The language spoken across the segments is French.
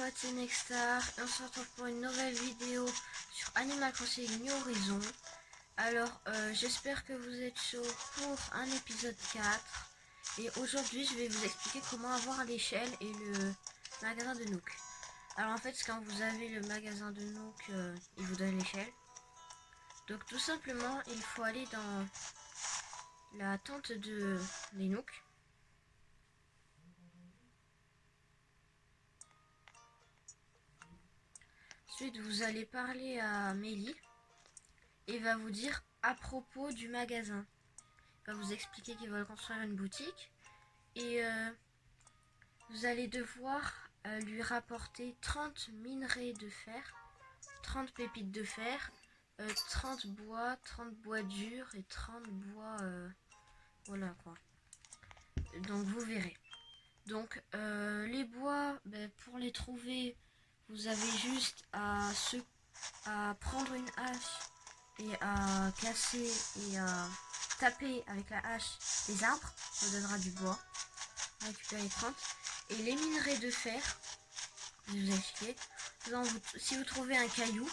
potes, c'est Nexstar et on se retrouve pour une nouvelle vidéo sur Animal Crossing New Horizons. Alors j'espère que vous êtes chaud pour un épisode 4 et aujourd'hui je vais vous expliquer comment avoir l'échelle et le magasin de Nook. Alors en fait quand vous avez le magasin de Nook, il vous donne l'échelle. Donc tout simplement il faut aller dans la tente des Nook. Ensuite, vous allez parler à Mélie et il va vous dire à propos du magasin. Il va vous expliquer qu'ils veulent construire une boutique et vous allez devoir lui rapporter 30 minerais de fer, 30 pépites de fer, 30 bois, 30 bois durs et 30 bois... voilà quoi. Donc vous verrez. Donc les bois, pour les trouver, vous avez juste à prendre une hache et à casser et à taper avec la hache les arbres, ça vous donnera du bois. Récupérer 30. Et les minerais de fer, je vais vous expliquer. Si vous trouvez un caillou,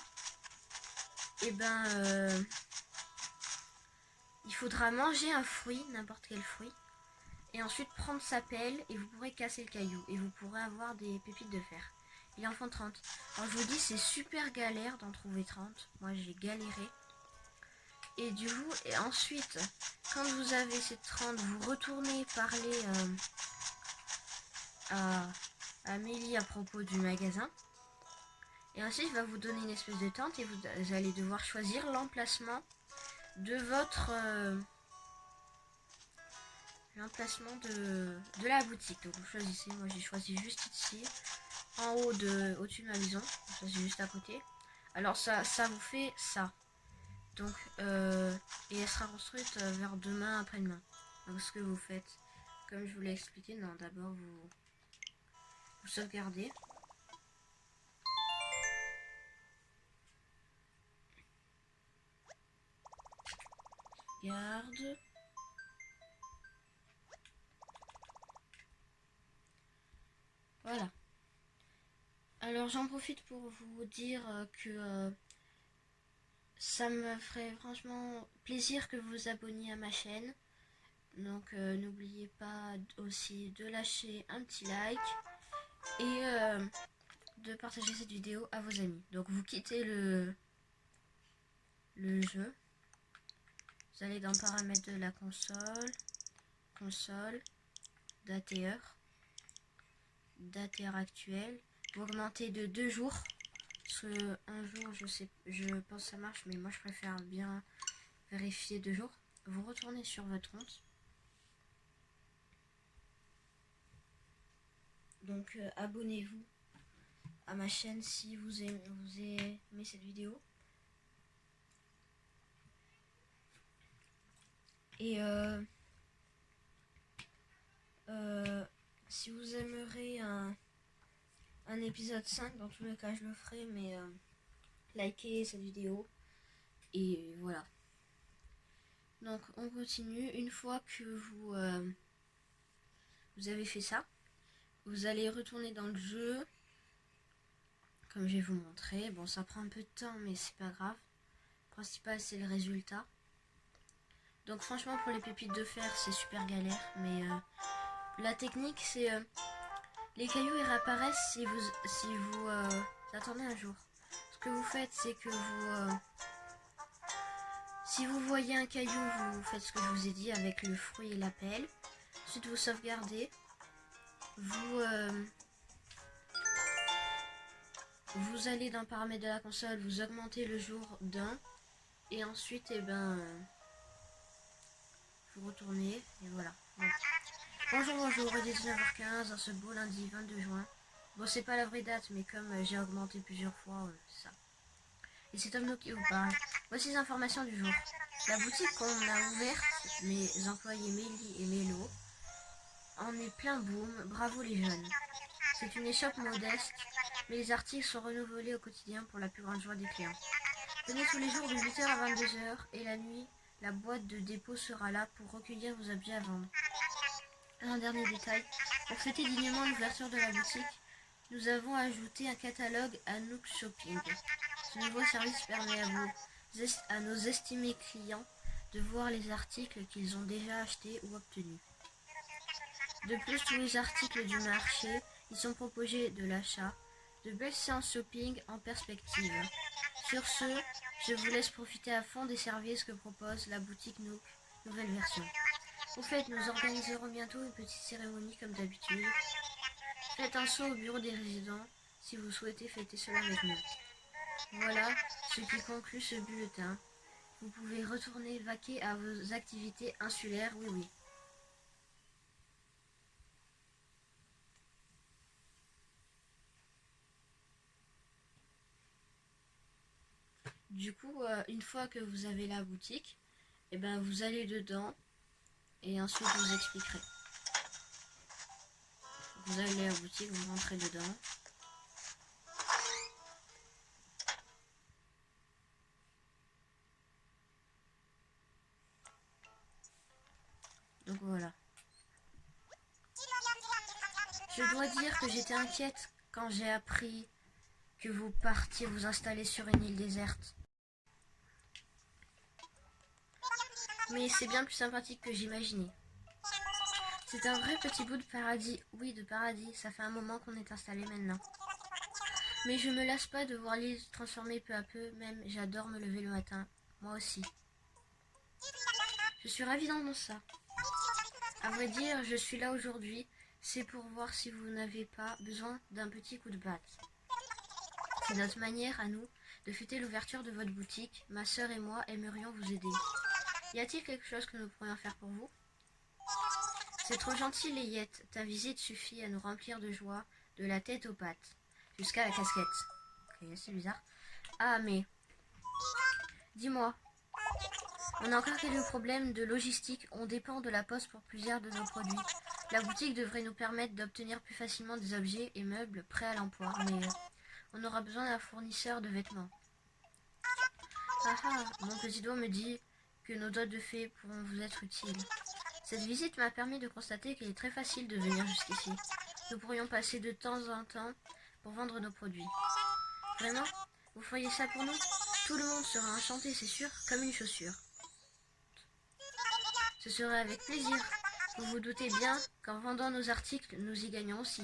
et il faudra manger un fruit, n'importe quel fruit, et ensuite prendre sa pelle et vous pourrez casser le caillou et vous pourrez avoir des pépites de fer. Il en faut 30. Alors je vous dis, c'est super galère d'en trouver 30. Moi j'ai galéré. Et du coup, et ensuite, quand vous avez ces 30, vous retournez parler à Mélie à propos du magasin. Et ensuite, il va vous donner une espèce de tente et vous allez devoir choisir l'emplacement de votre... l'emplacement de la boutique. Donc vous choisissez, moi j'ai choisi juste ici, en haut au-dessus de ma maison. Donc ça c'est juste à côté. Alors ça vous fait ça. Donc, et elle sera construite vers demain, après-demain. Donc ce que vous faites, comme je vous l'ai expliqué, non, d'abord vous sauvegardez. Garde. Voilà. Alors j'en profite pour vous dire que ça me ferait franchement plaisir que vous vous abonniez à ma chaîne. Donc n'oubliez pas aussi de lâcher un petit like et de partager cette vidéo à vos amis. Donc vous quittez le jeu. Vous allez dans paramètres de la console, date et heure actuelle. Vous augmentez de 2 jours. Parce que un jour, je pense que ça marche, mais moi je préfère bien vérifier 2 jours. Vous retournez sur votre compte. Donc abonnez-vous à ma chaîne si vous aimez cette vidéo. Et si vous aimeriez un épisode 5, dans tous les cas je le ferai, mais likez cette vidéo. Et voilà. Donc on continue. Une fois que vous avez fait ça, vous allez retourner dans le jeu. Comme je vais vous montrer. Bon, ça prend un peu de temps, mais c'est pas grave. Le principal, c'est le résultat. Donc franchement, pour les pépites de fer, c'est super galère. Mais la technique, c'est... les cailloux, ils réapparaissent si vous attendez un jour. Ce que vous faites, c'est que si vous voyez un caillou, vous faites ce que je vous ai dit avec le fruit et la pelle. Ensuite, vous sauvegardez. Vous allez dans paramètres de la console, vous augmentez le jour d'un. Et ensuite, vous retournez. Et voilà. Donc, bonjour, il est 19h15 dans ce beau lundi 22 juin. Bon, c'est pas la vraie date, mais comme j'ai augmenté plusieurs fois, c'est ça. Et c'est Tom qui vous parle. Voici les informations du jour. La boutique qu'on a ouverte, mes employés Mélie et Mélo, en est plein boom. Bravo les jeunes. C'est une échoppe modeste, mais les articles sont renouvelés au quotidien pour la plus grande joie des clients. Venez tous les jours de 8h à 22h et la nuit, la boîte de dépôt sera là pour recueillir vos objets à vendre. Un dernier détail, pour fêter dignement l'ouverture de la boutique, Nous avons ajouté un catalogue à Nook Shopping. Ce nouveau service permet à nos estimés clients de voir les articles qu'ils ont déjà achetés ou obtenus. De plus, tous les articles du marché y sont proposés de l'achat. De belles séances shopping en perspective. Sur ce, je vous laisse profiter à fond des services que propose la boutique Nook, nouvelle version. Au fait, nous organiserons bientôt une petite cérémonie comme d'habitude. Faites un saut au bureau des résidents si vous souhaitez fêter cela avec nous. Voilà ce qui conclut ce bulletin. Vous pouvez retourner vaquer à vos activités insulaires, oui oui. Du coup, une fois que vous avez la boutique, eh ben, vous allez dedans et ensuite je vous expliquerai. Vous allez à la boutique, vous rentrez dedans. Donc voilà. Je dois dire que j'étais inquiète quand j'ai appris que vous partiez vous installer sur une île déserte. Mais c'est bien plus sympathique que j'imaginais. C'est un vrai petit bout de paradis. Oui, de paradis. Ça fait un moment qu'on est installé maintenant. Mais je me lasse pas de voir l'île se transformer peu à peu. Même, j'adore me lever le matin. Moi aussi. Je suis ravie d'entendre ça. À vrai dire, je suis là aujourd'hui. C'est pour voir si vous n'avez pas besoin d'un petit coup de batte. C'est notre manière, à nous, de fêter l'ouverture de votre boutique. Ma sœur et moi aimerions vous aider. Y a-t-il quelque chose que nous pourrions faire pour vous? C'est trop gentil, Layette. Ta visite suffit à nous remplir de joie, de la tête aux pattes, jusqu'à la casquette. Ok, c'est bizarre. Ah, mais... Dis-moi, on a encore quelques problèmes de logistique. On dépend de la poste pour plusieurs de nos produits. La boutique devrait nous permettre d'obtenir plus facilement des objets et meubles prêts à l'emploi, mais on aura besoin d'un fournisseur de vêtements. Ah ah, mon petit doigt me dit que nos doigts de fée pourront vous être utiles. Cette visite m'a permis de constater qu'il est très facile de venir jusqu'ici. Nous pourrions passer de temps en temps pour vendre nos produits. Vraiment? Vous feriez ça pour nous? Tout le monde sera enchanté, c'est sûr, comme une chaussure. Ce serait avec plaisir. Vous vous doutez bien qu'en vendant nos articles, nous y gagnons aussi.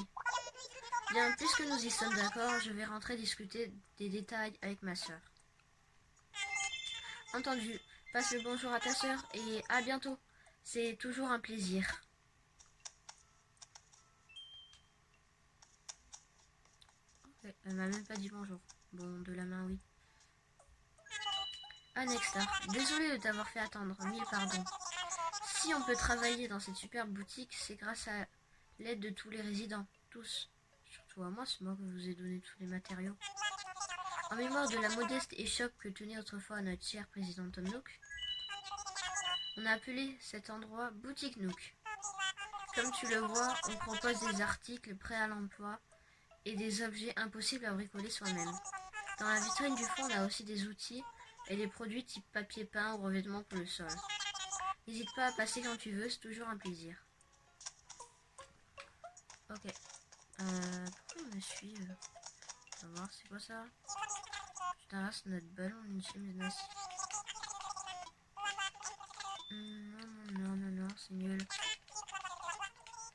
Bien, puisque nous y sommes d'accord, je vais rentrer discuter des détails avec ma sœur. Entendu. Passe le bonjour à ta sœur et à bientôt. C'est toujours un plaisir. Ouais, elle m'a même pas dit bonjour. Bon, de la main, oui. Ah, Nextar, désolé de t'avoir fait attendre. Mille pardons. Si on peut travailler dans cette superbe boutique, c'est grâce à l'aide de tous les résidents. Tous. Surtout à moi, c'est moi qui vous ai donné tous les matériaux. En mémoire de la modeste échoppe que tenait autrefois notre cher président Tom Nook, on a appelé cet endroit Boutique Nook. Comme tu le vois, on propose des articles prêts à l'emploi et des objets impossibles à bricoler soi-même. Dans la vitrine du fond, on a aussi des outils et des produits type papier peint ou revêtement pour le sol. N'hésite pas à passer quand tu veux, c'est toujours un plaisir. Ok. Pourquoi il me suit On va voir, c'est quoi ça? Putain, là, c'est notre ballon, une chemise. Non, c'est nul.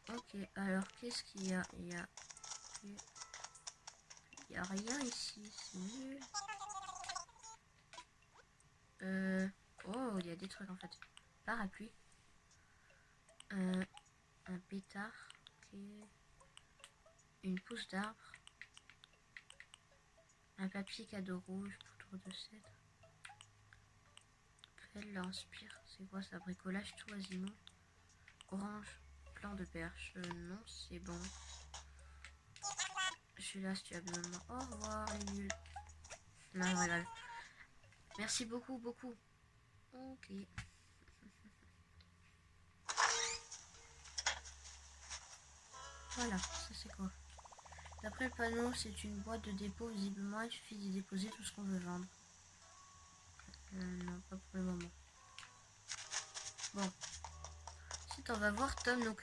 Ok, alors, qu'est-ce qu'il y a? Il y a rien ici, c'est nul. Oh, il y a des trucs en fait. Parapluie. Un pétard. Ok. Une pousse d'arbre. Un papier cadeau rouge, poudre de cèdre. Pelle l'inspire. C'est quoi ça? Bricolage tout azimut. Orange. Plan de perche. Non, c'est bon. Je suis là si tu as besoin de moi. Au revoir les nuls. Non, je rigole. Merci beaucoup, beaucoup. Ok. Voilà, ça c'est quoi? D'après le panneau, c'est une boîte de dépôt. Visiblement, il suffit d'y déposer tout ce qu'on veut vendre. Non, pas pour le moment. Bon. Ensuite, on va voir Tom Nook.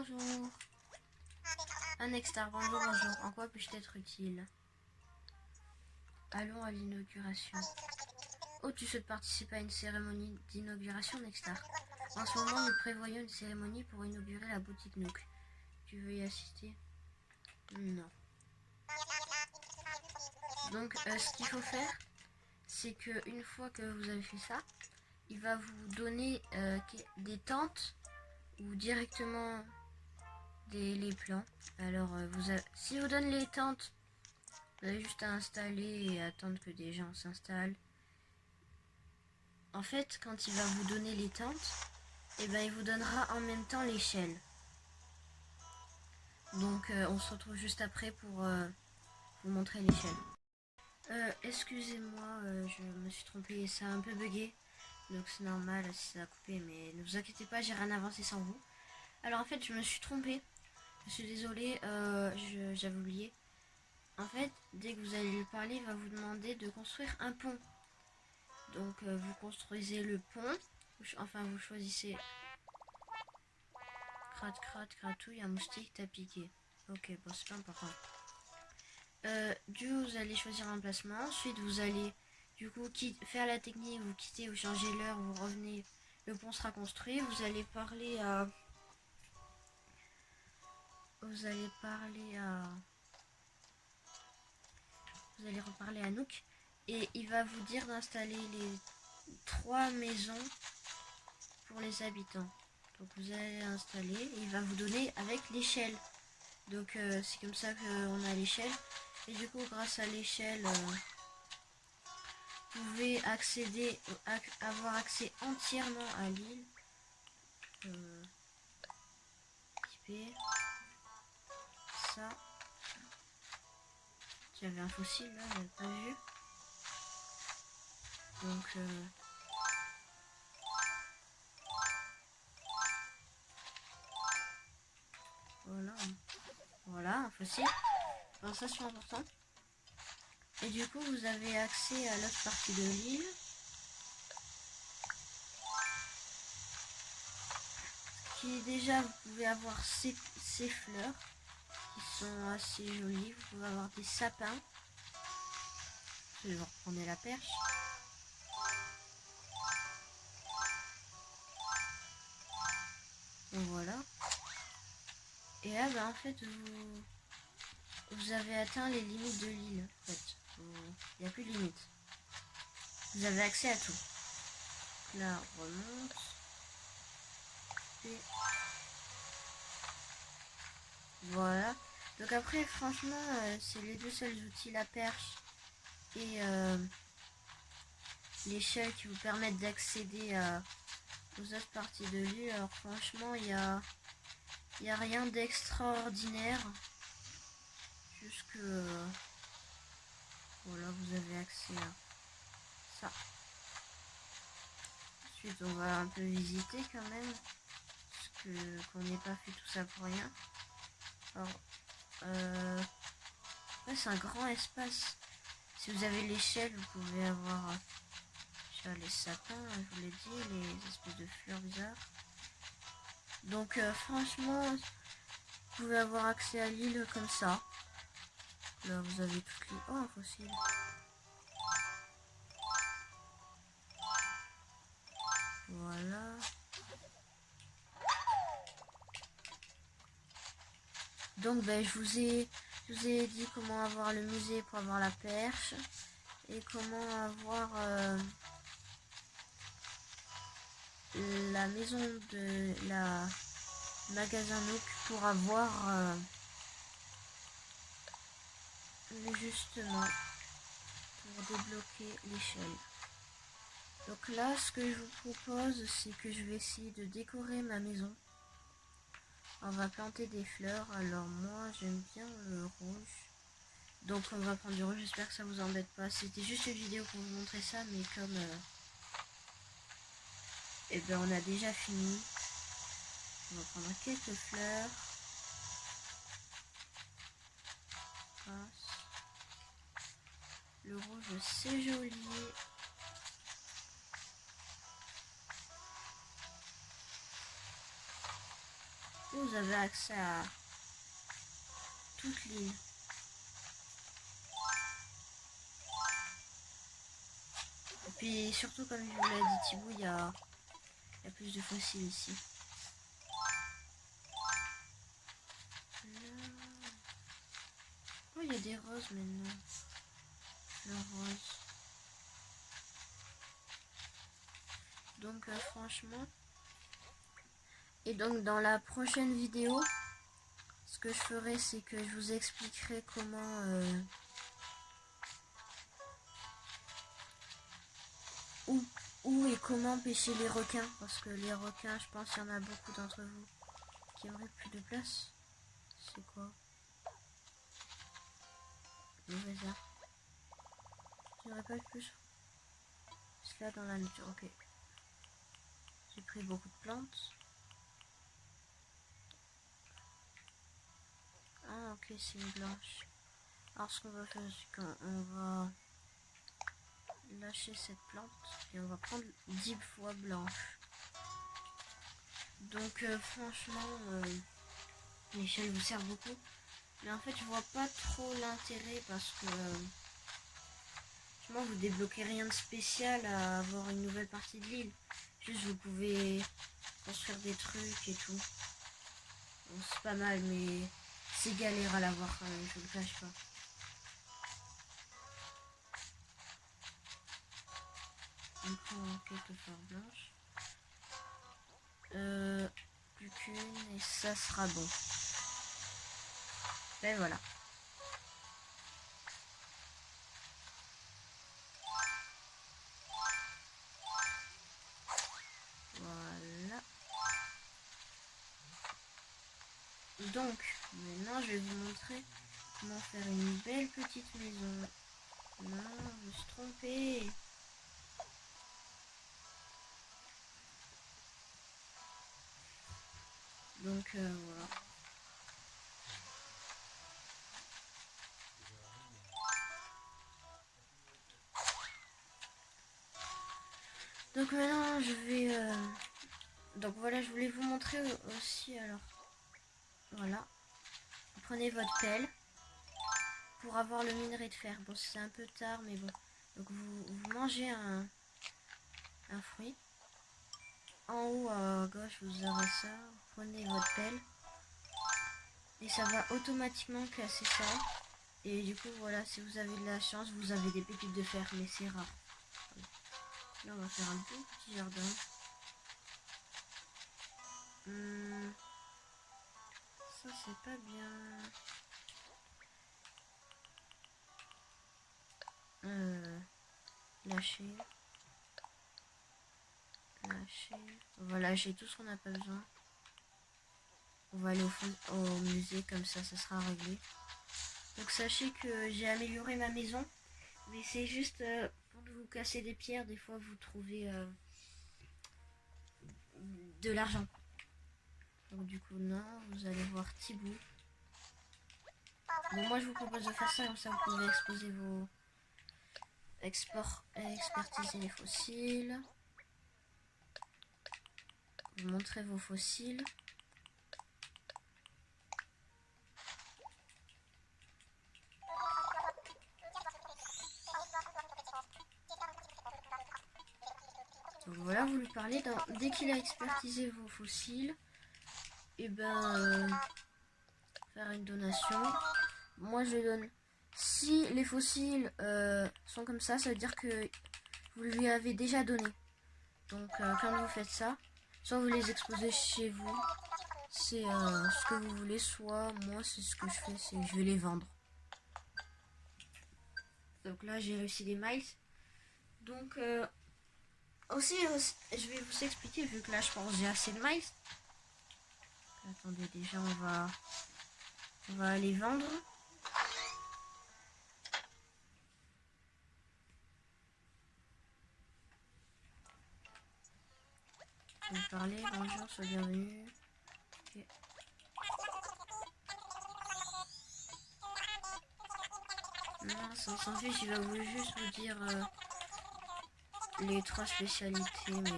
bonjour. Un Nextar, bonjour, bonjour. En quoi puis-je être utile? Allons à l'inauguration. Oh, tu souhaites participer à une cérémonie d'inauguration, Nextar? En ce moment, nous prévoyons une cérémonie pour inaugurer la boutique Nook. Tu veux y assister? Non. Donc, ce qu'il faut faire, c'est que une fois que vous avez fait ça, il va vous donner des tentes ou directement les plans. Alors, si vous donne les tentes, vous avez juste à installer et attendre que des gens s'installent. En fait, quand il va vous donner les tentes, et ben il vous donnera en même temps l'échelle. Donc, on se retrouve juste après pour vous montrer l'échelle. Excusez-moi, je me suis trompée, ça a un peu bugué. Donc c'est normal si ça a coupé, mais ne vous inquiétez pas, j'ai rien avancé sans vous. Alors en fait, je me suis trompée. Je suis désolée, j'avais oublié. En fait, dès que vous allez lui parler, il va vous demander de construire un pont. Donc vous construisez le pont. Enfin, vous choisissez... Gratouille, un moustique t'a piqué. Ok, bon, c'est pas important. Vous allez choisir un placement. Ensuite, vous allez du coup faire la technique, vous quittez, vous changez l'heure, vous revenez. Le pont sera construit. Vous allez parler à... Vous allez reparler à Nook. Et il va vous dire d'installer les 3 maisons pour les habitants. Donc vous allez installer et il va vous donner avec l'échelle. Donc c'est comme ça qu'on a l'échelle. Et du coup grâce à l'échelle, vous pouvez avoir accès entièrement à l'île. Équiper. Ça. J'avais un fossile là, j'avais pas vu. Donc voilà un fossile. Alors ça c'est important. Et du coup vous avez accès à l'autre partie de l'île. Qui déjà vous pouvez avoir ces fleurs qui sont assez jolies. Vous pouvez avoir des sapins. Je vais reprendre la perche. Donc voilà. Et là ben, en fait vous avez atteint les limites de l'île. En fait. Il n'y a plus de limite. Vous avez accès à tout. Là on remonte. Et voilà. Donc après franchement c'est les deux seuls outils, la perche et l'échelle qui vous permettent d'accéder aux autres parties de l'île. Alors franchement il y a rien d'extraordinaire. Juste que voilà, vous avez accès à ça. Ensuite on va un peu visiter quand même. Parce que qu'on n'ait pas fait tout ça pour rien. Alors ouais, c'est un grand espace. Si vous avez l'échelle, vous pouvez avoir les sapins, je vous l'ai dit, les espèces de fleurs bizarres. Donc franchement, vous pouvez avoir accès à l'île comme ça. Là vous avez toutes les... Oh, un fossile. Voilà. Donc ben, je vous ai dit comment avoir le musée pour avoir la perche. Et comment avoir la maison de la magasin Nook pour avoir justement pour débloquer l'échelle. Donc là ce que je vous propose c'est que je vais essayer de décorer ma maison. On va planter des fleurs. Alors moi j'aime bien le rouge. Donc on va prendre du rouge, j'espère que ça vous embête pas. C'était juste une vidéo pour vous montrer ça, mais comme et ben on a déjà fini. On va prendre quelques fleurs. Le rouge c'est joli. Vous avez accès à toute l'île. Et puis surtout, comme je vous l'ai dit Thibaut, il y a plus de fossiles ici. Oh, il y a des roses maintenant. Le rose. Donc franchement. Et donc dans la prochaine vidéo, ce que je ferai, c'est que je vous expliquerai comment où et comment pêcher les requins. Parce que les requins, je pense qu'il y en a beaucoup d'entre vous qui aimeraient plus de place. C'est quoi? Mauvais art. J'aurais pas plus. C'est là dans la nature, ok. J'ai pris beaucoup de plantes. Ah ok, c'est une blanche. Alors ce qu'on va faire, c'est qu'on va lâcher cette plante et on va prendre 10 fois blanche. Donc franchement, l'échelle vous sert beaucoup. Mais en fait, je vois pas trop l'intérêt parce que vous débloquez rien de spécial à avoir une nouvelle partie de l'île. Juste vous pouvez construire des trucs et tout. Bon, c'est pas mal, mais c'est galère à l'avoir quand même, je vous le cache pas. On prend quelques fleurs blanches. Plus qu'une et ça sera bon. Et voilà. Voilà. Donc, maintenant je vais vous montrer comment faire une belle petite maison. Non, je me suis trompée. Donc voilà. Donc maintenant je vais... Donc voilà, je voulais vous montrer aussi alors. Voilà. Vous prenez votre pelle pour avoir le minerai de fer. Bon, c'est un peu tard, mais bon. Donc vous mangez un fruit. En haut à gauche, vous aurez ça. Vous prenez votre pelle. Et ça va automatiquement casser ça. Et du coup, voilà, si vous avez de la chance, vous avez des pépites de fer, mais c'est rare. Là, on va faire un petit jardin. Ça, c'est pas bien. Lâcher. On va lâcher tout ce qu'on n'a pas besoin. On va aller au musée, comme ça sera réglé. Donc sachez que j'ai amélioré ma maison. Mais c'est juste pour vous casser des pierres, des fois vous trouvez de l'argent. Donc du coup non, vous allez voir Thibaut. Bon, moi je vous propose de faire ça, comme ça vous pouvez exposer vos expertiser les fossiles. Vous montrez vos fossiles. Donc voilà, vous lui parlez. Dès qu'il a expertisé vos fossiles, et ben faire une donation. Moi je donne. Si les fossiles sont comme ça veut dire que vous lui avez déjà donné. Donc quand vous faites ça, soit vous les exposez chez vous, c'est ce que vous voulez, soit moi c'est ce que je fais, c'est je vais les vendre. Donc là j'ai réussi des miles. Donc aussi je vais vous expliquer, vu que là je pense j'ai assez de miles. Attendez, déjà on va aller vendre. Je vais vous parler, bonjour, sois bienvenue. Okay. Non, on s'en fiche, il va juste vous dire les 3 spécialités, mais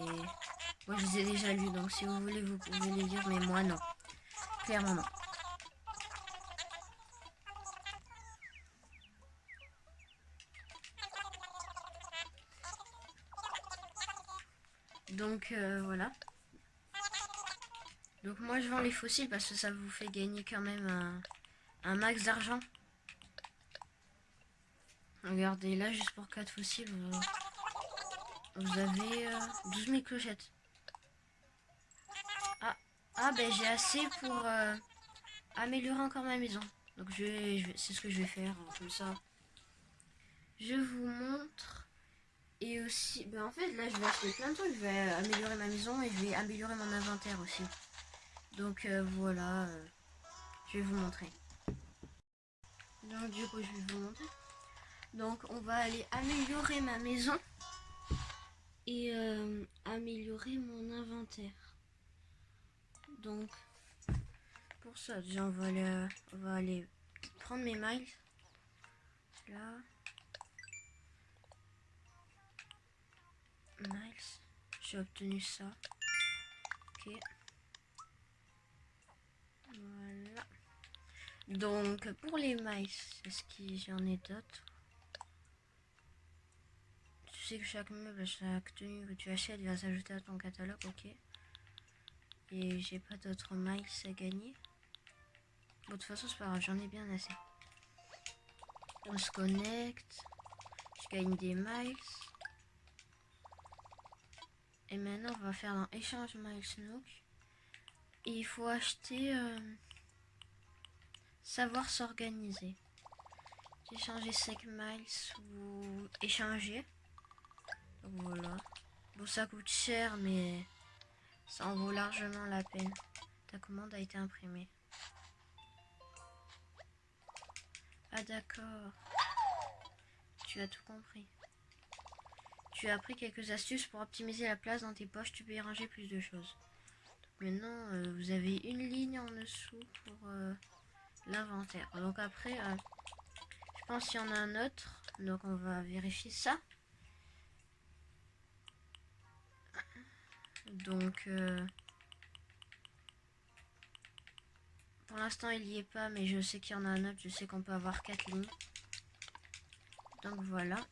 moi je les ai déjà lues, donc si vous voulez vous pouvez les lire, mais moi non. Clairement non. Donc voilà. Donc moi je vends les fossiles parce que ça vous fait gagner quand même un max d'argent. Regardez là, juste pour 4 fossiles, vous avez 12 000 clochettes. Ben j'ai assez pour améliorer encore ma maison. Donc c'est ce que je vais faire, comme ça. Je vous montre. Et aussi, en fait là je vais acheter plein de trucs. Je vais améliorer ma maison et je vais améliorer mon inventaire aussi. Donc voilà, je vais vous montrer. Donc du coup je vais vous montrer. Donc on va aller améliorer ma maison et améliorer mon inventaire. Donc pour ça déjà on va aller prendre mes miles. Là. Miles. J'ai obtenu ça. Ok. Voilà. Donc pour les miles, est-ce que j'en ai d'autres? Tu sais que chaque meuble, chaque tenue que tu achètes va s'ajouter à ton catalogue, ok. Et j'ai pas d'autres miles à gagner. Bon, de toute façon, c'est pas grave, j'en ai bien assez. On se connecte. Je gagne des miles. Et maintenant, on va faire un échange miles Nook. Et il faut acheter savoir s'organiser. Échanger 5 miles ou échanger. Voilà. Bon, ça coûte cher, mais ça en vaut largement la peine. Ta commande a été imprimée. Ah d'accord. Tu as tout compris. Tu as appris quelques astuces pour optimiser la place dans tes poches. Tu peux y ranger plus de choses. Maintenant, vous avez une ligne en dessous pour l'inventaire. Donc après, je pense qu'il y en a un autre. Donc on va vérifier ça. Donc pour l'instant il n'y est pas, mais je sais qu'il y en a un autre. Je sais qu'on peut avoir 4 lignes. Donc voilà.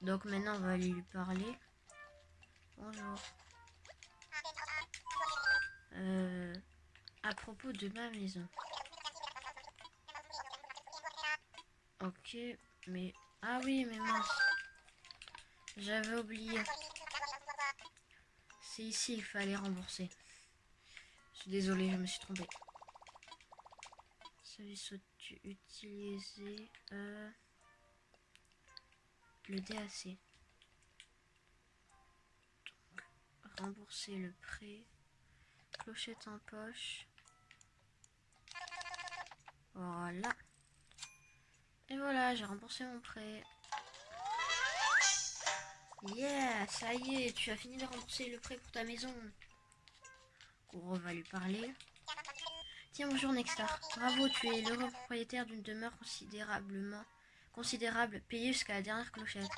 Donc maintenant on va aller lui parler. Bonjour. À propos de ma maison. Ok, mais... Ah oui, mais mince. J'avais oublié. C'est ici il fallait rembourser. Je suis désolée, je me suis trompée. Service utiliser le DAC. Donc, rembourser le prêt. Clochette en poche. Voilà. Et voilà, j'ai remboursé mon prêt. Yeah, ça y est, tu as fini de rembourser le prêt pour ta maison. On va lui parler. Tiens, bonjour Nextar. Bravo, tu es l'heureux propriétaire d'une demeure considérable, payée jusqu'à la dernière clochette.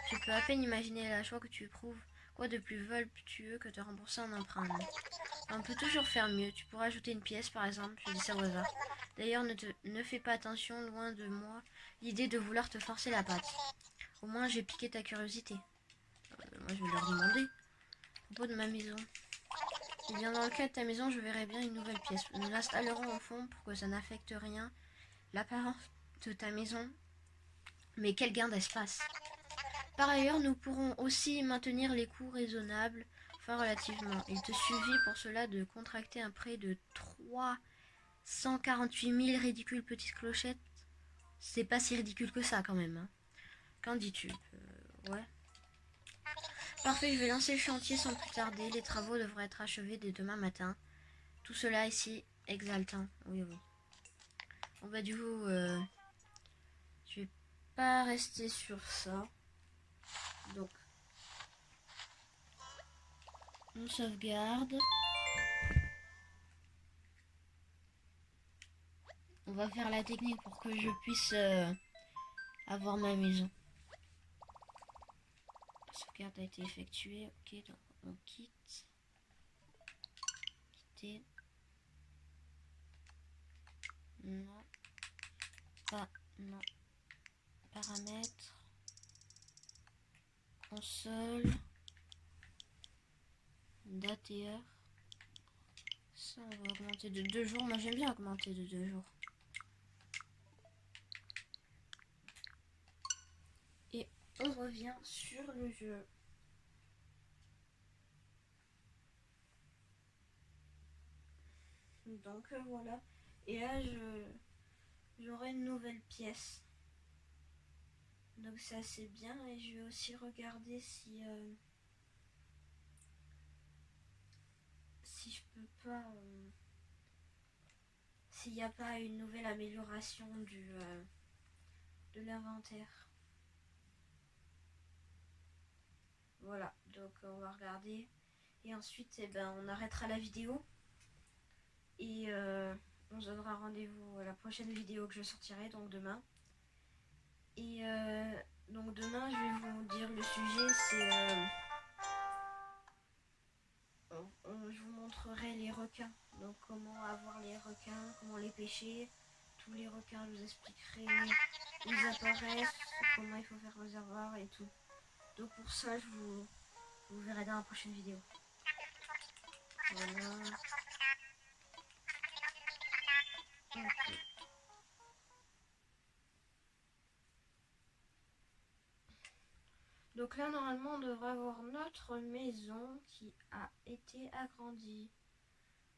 Tu peux à peine imaginer la joie que tu éprouves. Quoi de plus voluptueux que de rembourser un emprunt? On peut toujours faire mieux. Tu pourras ajouter une pièce, par exemple. Je dis ça au hasard. D'ailleurs, ne fais pas attention, loin de moi, l'idée de vouloir te forcer la patte. Au moins, j'ai piqué ta curiosité. Moi, je vais leur demander. À propos de ma maison. Eh bien, dans le cas de ta maison, je verrai bien une nouvelle pièce. Nous l'installerons au fond pour que ça n'affecte rien l'apparence de ta maison. Mais quel gain d'espace! Par ailleurs, nous pourrons aussi maintenir les coûts raisonnables, enfin relativement. Il te suffit pour cela de contracter un prêt de 348 000 ridicules petites clochettes. C'est pas si ridicule que ça quand même. Hein. Qu'en dis-tu? Ouais. Parfait, je vais lancer le chantier sans plus tarder. Les travaux devraient être achevés dès demain matin. Tout cela ici, exaltant. Oui, oui. Bon bah du coup, je vais pas rester sur ça. Donc, on sauvegarde. On va faire la technique pour que je puisse avoir ma maison. La sauvegarde a été effectuée. Ok, donc on quitte. Quitter. Non. Pas. Non. Paramètres. Console. Date et heure. Ça, on va augmenter de 2 jours. Moi, j'aime bien augmenter de 2 jours. Et on revient sur le jeu. Donc voilà. Et là, j'aurai une nouvelle pièce. Donc c'est assez bien. Et je vais aussi regarder si je peux pas... s'il n'y a pas une nouvelle amélioration de l'inventaire. Voilà, donc on va regarder. Et ensuite, eh ben, on arrêtera la vidéo. Et on se donnera rendez-vous à la prochaine vidéo que je sortirai, donc demain. Et donc demain, je vais vous dire le sujet, c'est... je vous montrerai les requins. Donc comment avoir les requins, comment les pêcher. Tous les requins, je vous expliquerai où ils apparaissent, comment il faut faire réservoir et tout. Donc pour ça, vous verrez dans la prochaine vidéo. Voilà. Okay. Donc là, normalement, on devrait avoir notre maison qui a été agrandie.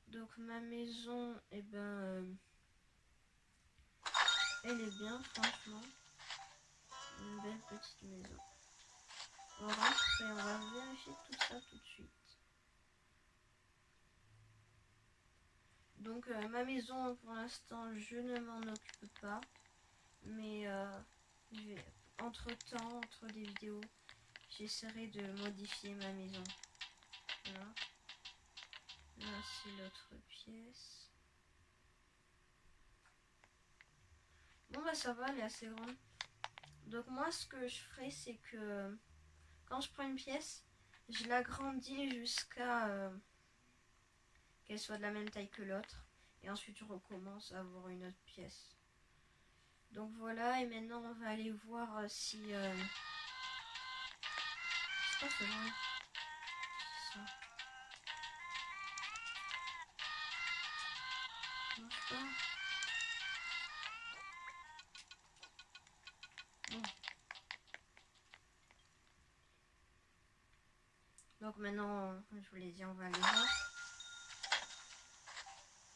Donc ma maison, eh ben, elle est bien, franchement. Une belle petite maison. On rentre et on va vérifier tout ça tout de suite. Donc ma maison, pour l'instant, je ne m'en occupe pas. Mais entre temps, entre des vidéos, j'essaierai de modifier ma maison. Voilà. Là, c'est l'autre pièce. Bon bah ça va, elle est assez grande. Donc moi, ce que je ferai, c'est que quand je prends une pièce, je l'agrandis jusqu'à qu'elle soit de la même taille que l'autre. Et ensuite, je recommence à avoir une autre pièce. Donc voilà, et maintenant, on va aller voir si... c'est pas ce genre. C'est ça. Ça marche pas. Bon. Donc maintenant, comme je vous l'ai dit, on va aller voir.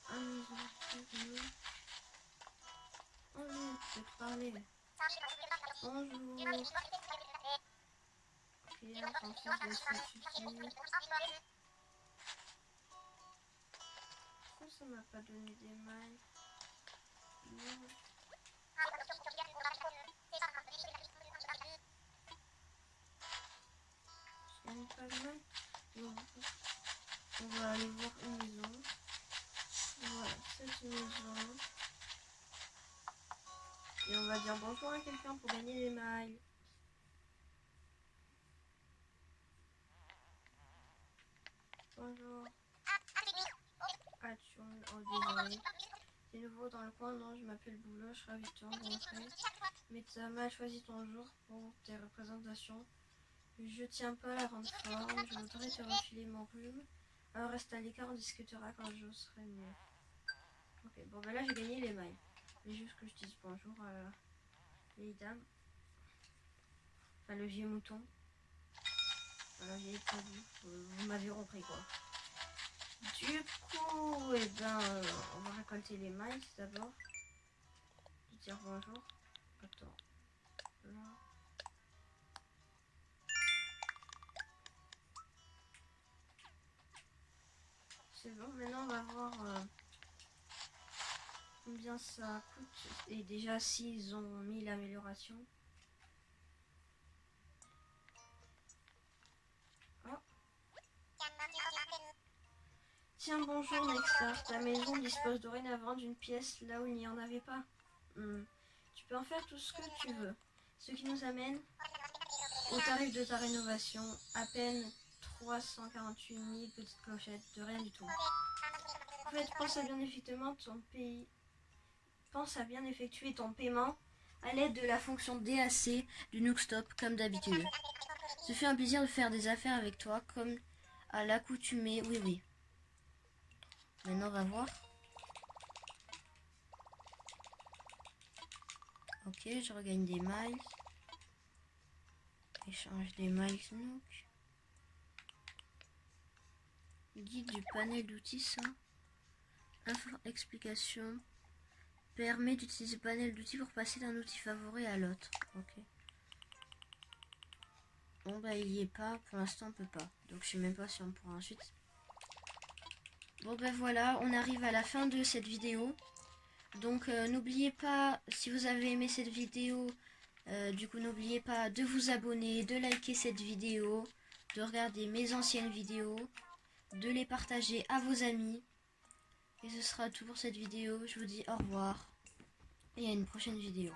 On peut te parler. Bonjour. Ok, ensuite je vais étudier. Pourquoi ça m'a pas donné des mailles? Non. Je gagne pas de mailles. Donc, on va aller voir une maison. Voilà, cette maison. Et on va dire bonjour à quelqu'un pour gagner des mailles. Bonjour. Ah, oh, désolé. T'es nouveau dans le coin? Non, je m'appelle Boulot, je suis ravie de te rencontrer. Mais tu as mal choisi ton jour pour tes représentations. Je tiens pas la rendre forme, je voudrais te refiler mon rhume. Alors reste à l'écart, on discutera quand je serai mieux. Ok, bon ben là j'ai gagné les mailles. Mais juste que je dise bonjour à la vieille dame. Enfin le vieux mouton. Enfin, la vieille produit. Vous m'avez compris quoi. Du coup, eh ben, on va récolter les mailles d'abord. Je dire bonjour. Attends. Là. C'est bon, maintenant on va voir combien ça coûte. Et déjà s'ils ont mis l'amélioration. Oh. Tiens, bonjour Nextar, ta maison dispose dorénavant d'une pièce là où il n'y en avait pas. Tu peux en faire tout ce que tu veux. Ce qui nous amène au tarif de ta rénovation, à peine 348 000 petites clochettes, de rien du tout. En fait, pense à bien effectivement ton pays. pense à bien effectuer ton paiement à l'aide de la fonction DAC du Nookstop comme d'habitude. Ce fut un plaisir de faire des affaires avec toi comme à l'accoutumée. Oui, oui. Maintenant, on va voir. Ok, je regagne des miles. Échange des miles Nook. Guide du panel d'outils, ça. Explication. Permet d'utiliser le panel d'outils pour passer d'un outil favori à l'autre. Ok. Bon bah il y est pas, pour l'instant on peut pas. Donc je sais même pas si on pourra ensuite. Bon ben voilà, on arrive à la fin de cette vidéo. Donc n'oubliez pas, si vous avez aimé cette vidéo, du coup n'oubliez pas de vous abonner, de liker cette vidéo, de regarder mes anciennes vidéos, de les partager à vos amis. Et ce sera tout pour cette vidéo. Je vous dis au revoir et à une prochaine vidéo.